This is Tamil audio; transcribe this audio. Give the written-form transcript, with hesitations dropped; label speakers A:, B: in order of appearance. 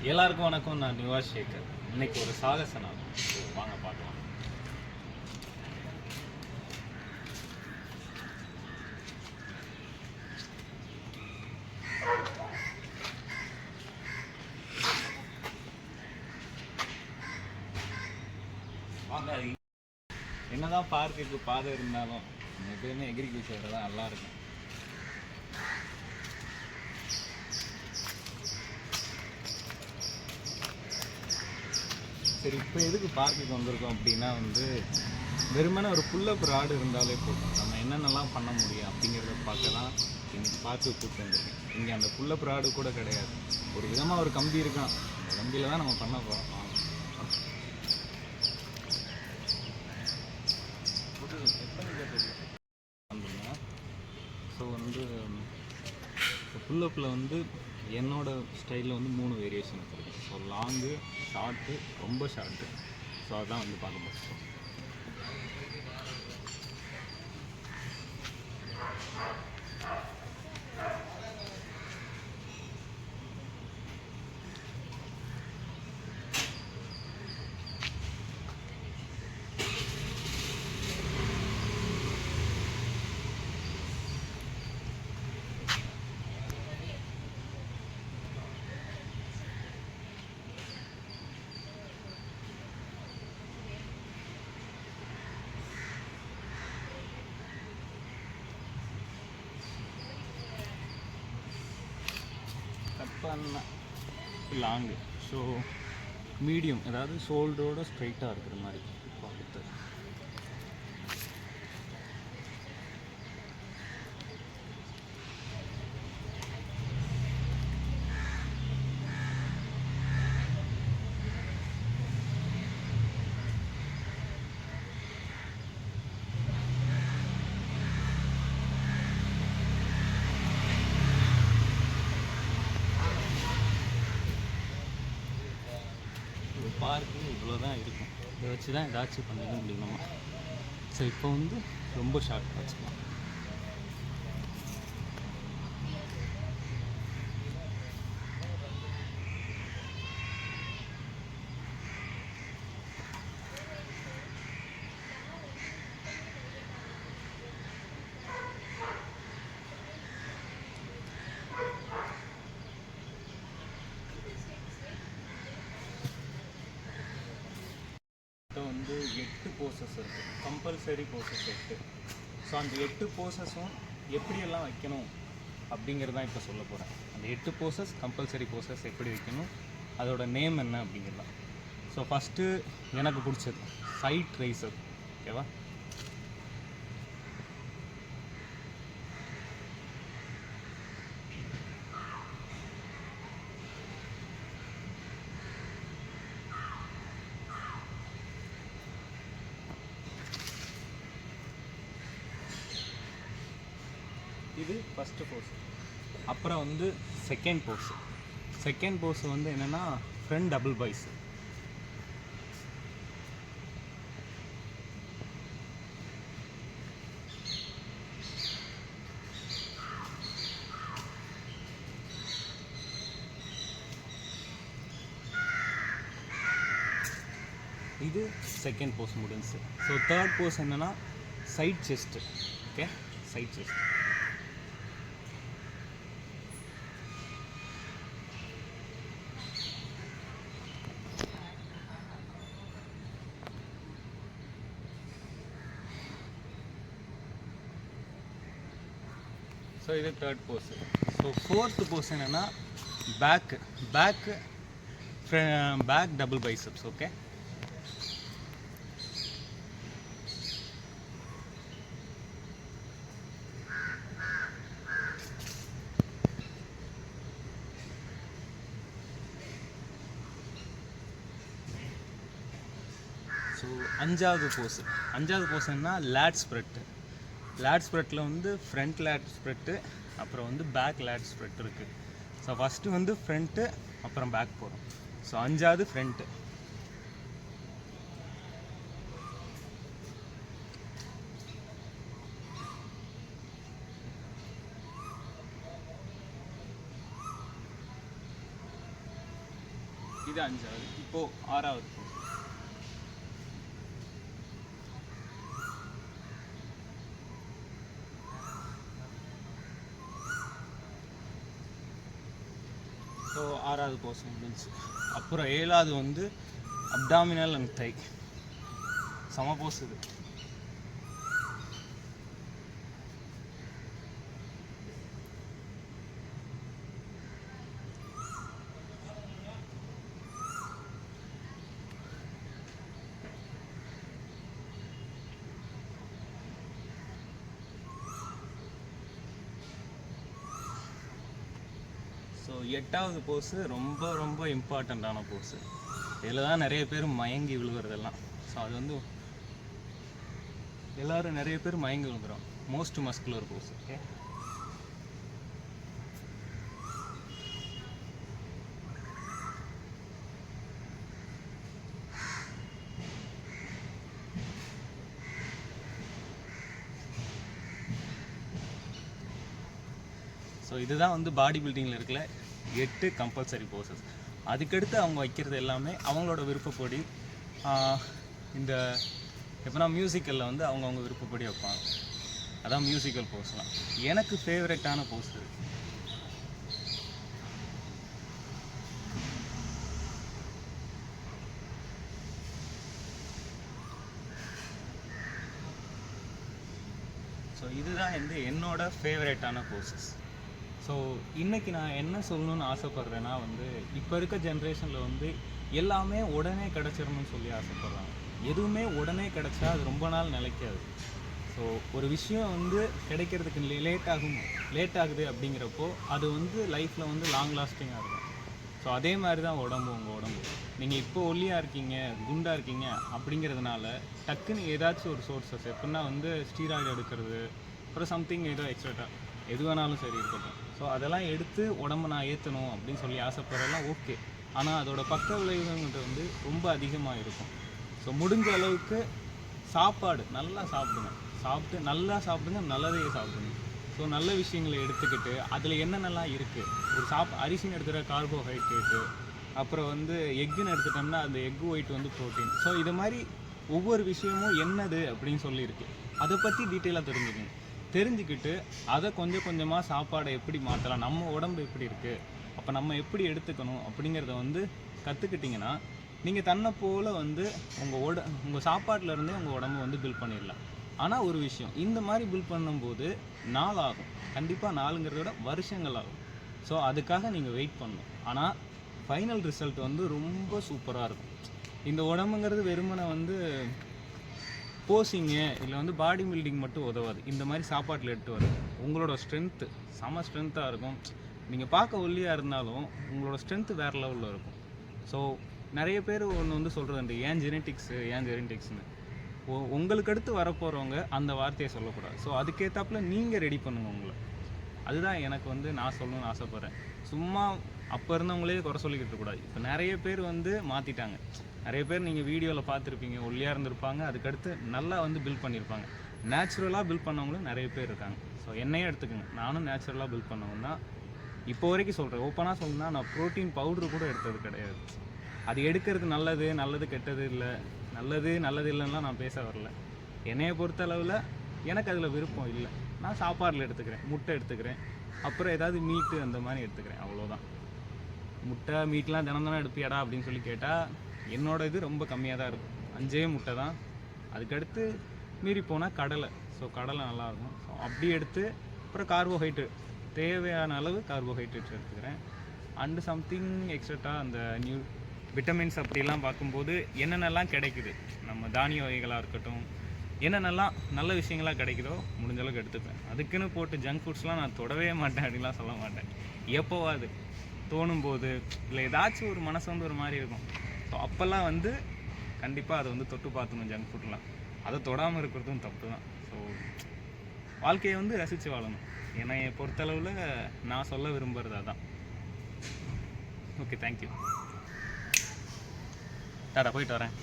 A: எல்லாருக்கும் வணக்கம். நான் நிவாஸ் சேகர். இன்னைக்கு ஒரு சாகச நாள். வாங்க பார்க்கலாம். வாங்க. என்னதான் பார்க்குக்கு பாதை இருந்தாலும் எப்பயுமே எக்ரிகல்ச்சர் தான் நல்லா இருக்கும். சரி, இப்போ எதுக்கு பார்க்குக்கு வந்திருக்கோம் அப்படின்னா வெறுமனே ஒரு புல்லப் ராடு இருந்தாலே போதும். நம்ம என்னென்னலாம் பண்ண முடியும் அப்படிங்கிறத பார்க்க தான் இன்னைக்கு பார்க்கு கூப்பிட்டு வந்திருக்கேன். இங்கே அந்த புல்லப் ராடு கூட கிடையாது. ஒரு விதமாக ஒரு கம்பி இருக்கான். அந்த கம்பியில் தான் நம்ம பண்ண போகிறோம். ஸோ புல்லப்பில் என்னோட ஸ்டைலில் 3 வேரியேஷன் இருக்குது. ஸோ லாங்கு, ஷார்ட்டு, ரொம்ப ஷார்ட்டு. ஸோ அதான் பார்க்க போகிறோம். லாங்கு, ஸோ மீடியம், அதாவது ஷோல்டரோட ஸ்ட்ரைட்டாக இருக்கிற மாதிரி பார்த்து. பார்க்கு இவ்வளோ தான் இருக்கும். இதை வச்சு தான் ஏதாச்சும் பண்ணிக்க முடியும் நம்ம. ஸோ இப்போ ரொம்ப ஷார்ட் வச்சுக்கலாம். இப்போ 8 போசஸ் இருக்குது. Compulsory poses 8. ஸோ அந்த 8 போசஸும் எப்படியெல்லாம் வைக்கணும் அப்படிங்கிறதான் இப்போ சொல்ல போகிறேன். அந்த 8 போசஸ், கம்பல்சரி போசஸ் எப்படி வைக்கணும், அதோட நேம் என்ன அப்படிங்கிறதான். ஸோ ஃபஸ்ட்டு எனக்கு பிடிச்சது சைட் ரைசர். ஓகேவா? இது ஃபஸ்ட்டு போஸ். அப்புறம் செகண்ட் போஸ். செகண்ட் போஸ் என்னென்னா ஃப்ரண்ட் டபுள் பாய்ஸ். இது செகண்ட் போஸ் முடிஞ்சு. ஸோ தேர்ட் போஸ் என்னென்னா side chest. Okay, side chest. So இது third pose. So fourth pose என்னென்னா back double biceps. Okay, so அஞ்சாவது போஸ் என்னன்னா லேட் ஸ்ப்ரெட்டு. லேட் ஸ்ப்ரெட்டில் ஃப்ரண்ட் லேட் ஸ்ப்ரெட்டு, அப்புறம் பேக் லேட் ஸ்ப்ரெட் இருக்குது. ஸோ ஃபஸ்ட்டு ஃப்ரண்ட்டு, அப்புறம் பேக் போகிறோம். ஸோ அஞ்சாவது ஃப்ரண்ட்டு. இது 5வது. இப்போது 6வது போஸ். ஸோ 6வது போஸ் முடிஞ்சு. அப்புறம் 7வது வந்து அப்டாமினல் அண்ட் தை. சம போஸ் இது. ஸோ 8வது போஸு ரொம்ப ரொம்ப இம்பார்ட்டண்ட்டான போஸு. இதில் தான் நிறைய பேர் மயங்கி விழுகிறதெல்லாம். ஸோ அது வந்து எல்லோரும் நிறைய பேர் மயங்கி விழுந்துடும். Most muscular pose. Okay, so இதுதான் வந்து பாடி பில்டிங்கில் இருக்கிற 8 கம்பல்சரி போசஸ். அதுக்கடுத்து அவங்க வைக்கிறது எல்லாமே அவங்களோட விருப்பப்படி. இந்த எப்போனா மியூசிக்கலில் வந்து அவங்கவுங்க விருப்பப்படி வைப்பாங்க. அதான் மியூசிக்கல் போஸ்லாம். எனக்கு ஃபேவரட்டான போஸ் இது. ஸோ இதுதான் வந்து என்னோட ஃபேவரட்டான போஸஸ். ஸோ இன்றைக்கி நான் என்ன சொல்லணும்னு ஆசைப்பட்றேன்னா வந்து இப்போ இருக்க ஜென்ரேஷனில் வந்து எல்லாமே உடனே கிடச்சிடணும்னு சொல்லி ஆசைப்பட்றாங்க. எதுவுமே உடனே கிடச்சா அது ரொம்ப நாள் நிலைக்காது. ஸோ ஒரு விஷயம் வந்து கிடைக்கிறதுக்கு லேட் ஆகுது அப்படிங்கிறப்போ அது வந்து லைஃப்பில் வந்து லாங் லாஸ்டிங்காக இருக்கும். ஸோ அதே மாதிரி தான் உங்கள் உடம்பு. நீங்கள் இப்போ ஒல்லியாக இருக்கீங்க, குண்டாக இருக்கீங்க அப்படிங்கிறதுனால டக்குன்னு ஏதாச்சும் ஒரு சோர்ஸஸ் எப்படின்னா வந்து ஸ்டீராய்டு எடுக்கிறது, அப்புறம் சம்திங் ஏதோ எக்ஸ்ட்ரா எது வேணாலும் சரி இருக்கட்டும். ஸோ அதெல்லாம் எடுத்து உடம்பை நான் ஏற்றணும் அப்படின்னு சொல்லி ஆசைப்படுறதெல்லாம் ஓகே. ஆனால் அதோட பக்க விளைவுங்கிறது வந்து ரொம்ப அதிகமாக இருக்கும். ஸோ முடிஞ்ச அளவுக்கு சாப்பாடு நல்லா சாப்பிடுங்க. நல்லா சாப்பிடுங்க, நல்லதையே சாப்பிடுங்க. ஸோ நல்ல விஷயங்களை எடுத்துக்கிட்டு அதில் என்னென்னலாம் இருக்குது, ஒரு அரிசின்னு எடுத்துகிற கார்போஹைட்ரேட்டு, அப்புறம் வந்து எக்குன்னு எடுத்துட்டோம்னா அந்த எக்கு ஒயிட் வந்து ப்ரோட்டீன். ஸோ இது மாதிரி ஒவ்வொரு விஷயமும் என்னது அப்படின்னு சொல்லியிருக்கு. அதை பற்றி டீட்டெயிலாக தெரிஞ்சுக்கிட்டு அதை கொஞ்சம் கொஞ்சமாக சாப்பாடை எப்படி மாற்றலாம், நம்ம உடம்பு எப்படி இருக்குது, அப்போ நம்ம எப்படி எடுத்துக்கணும் அப்படிங்கிறத வந்து கற்றுக்கிட்டிங்கன்னா நீங்கள் தன்னை போல் வந்து உங்கள் சாப்பாட்டிலேருந்தே உங்கள் உடம்பு வந்து பில்ட் பண்ணிடலாம். ஆனால் ஒரு விஷயம், இந்த மாதிரி பில்ட் பண்ணும்போது நாள் ஆகும். கண்டிப்பாக நாளுங்கிறத விட வருஷங்கள் ஆகும். ஸோ அதுக்காக நீங்கள் வெயிட் பண்ணணும். ஆனால் ஃபைனல் ரிசல்ட் வந்து ரொம்ப சூப்பராக இருக்கும். இந்த உடம்புங்கிறது வெறுமனை வந்து போஸிங்கு இல்லை வந்து பாடி பில்டிங் மட்டும் உதவாது. இந்த மாதிரி சாப்பாட்டில் எடுத்து வருது உங்களோட ஸ்ட்ரென்த்து செம ஸ்ட்ரென்த்தாக இருக்கும். நீங்கள் பார்க்க ஒல்லியாக இருந்தாலும் உங்களோட ஸ்ட்ரென்த்து வேறு லெவலில் இருக்கும். ஸோ நிறைய பேர் ஒன்று வந்து சொல்கிறது ஏன் ஜெனட்டிக்ஸ்னு. உங்களுக்கு அடுத்து வரப்போகிறவங்க அந்த வார்த்தையை சொல்லக்கூடாது. ஸோ அதுக்கேற்றாப்புல நீங்கள் ரெடி பண்ணுங்கள் உங்களை. அதுதான் எனக்கு வந்து நான் சொல்லணும்னு ஆசைப்பட்றேன். சும்மா அப்போ இருந்தவங்களே குறை சொல்லிக்கிட்டு இருக்கக்கூடாது. இப்போ நிறைய பேர் வந்து மாற்றிட்டாங்க. நிறைய பேர் நீங்கள் வீடியோவில் பார்த்துருப்பீங்க, ஒல்லியாக இருந்திருப்பாங்க, அதுக்கடுத்து நல்லா வந்து பில்ட் பண்ணியிருப்பாங்க. நேச்சுரலாக பில்ட் பண்ணவங்களும் நிறைய பேர் இருக்காங்க. ஸோ என்னையே எடுத்துக்கோங்க, நானும் நேச்சுரலாக பில்ட் பண்ணவங்க தான். இப்போ வரைக்கும் சொல்கிறேன், ஓப்பனாக சொல்லணும்னா நான் ப்ரோட்டீன் பவுட்ரு கூட எடுத்தது கிடையாது. அது எடுக்கிறது நல்லது கெட்டது இல்லை, நல்லது இல்லைன்னா நான் பேச வரல. என்னையை பொறுத்தளவில் எனக்கு அதில் விருப்பம் இல்லை. நான் சாப்பாடில் எடுத்துக்கிறேன், முட்டை எடுத்துக்கிறேன், அப்புறம் ஏதாவது மீட்டு அந்த மாதிரி எடுத்துக்கிறேன், அவ்வளோதான். முட்டை மீட்லாம் தினம் எடுப்பியாடா அப்படின்னு சொல்லி கேட்டால் என்னோட இது ரொம்ப கம்மியாக தான் இருக்கும். 5 முட்டை தான். அதுக்கடுத்து மீறி போனால் கடலை. ஸோ கடலை நல்லாயிருக்கும். ஸோ அப்படி எடுத்து அப்புறம் கார்போஹைட்ரேட் தேவையான அளவு கார்போஹைட்ரேட்ஸ் எடுத்துக்கிறேன். அண்டு சம்திங் எக்ஸ்ட்ரா அந்த விட்டமின்ஸ் அப்படிலாம் பார்க்கும்போது என்னென்னலாம் கிடைக்குது, நம்ம தானிய வகைகளாக இருக்கட்டும், என்னென்னலாம் நல்ல விஷயங்களாக கிடைக்குதோ முடிஞ்ச அளவுக்கு எடுத்துப்பேன். அதுக்குன்னு போட்டு ஜங்க் ஃபுட்ஸ்லாம் நான் தொடவே மாட்டேன் அப்படின்லாம் சொல்ல மாட்டேன். எப்போவாது தோணும்போது இல்லை ஏதாச்சும் ஒரு மனசு வந்து ஒரு மாதிரி இருக்கும். ஸோ அப்போல்லாம் வந்து கண்டிப்பாக அதை வந்து தொட்டு பார்த்துணும் ஜங்க் ஃபுட்லாம். அதை தொடாமல் இருக்கிறதும் தப்பு தான். ஸோ வாழ்க்கையை வந்து ரசித்து வாழணும். என்னை பொறுத்தளவில் நான் சொல்ல விரும்புகிறது அதான். Okay, thank you. டாடா, போயிட்டு வரேன்.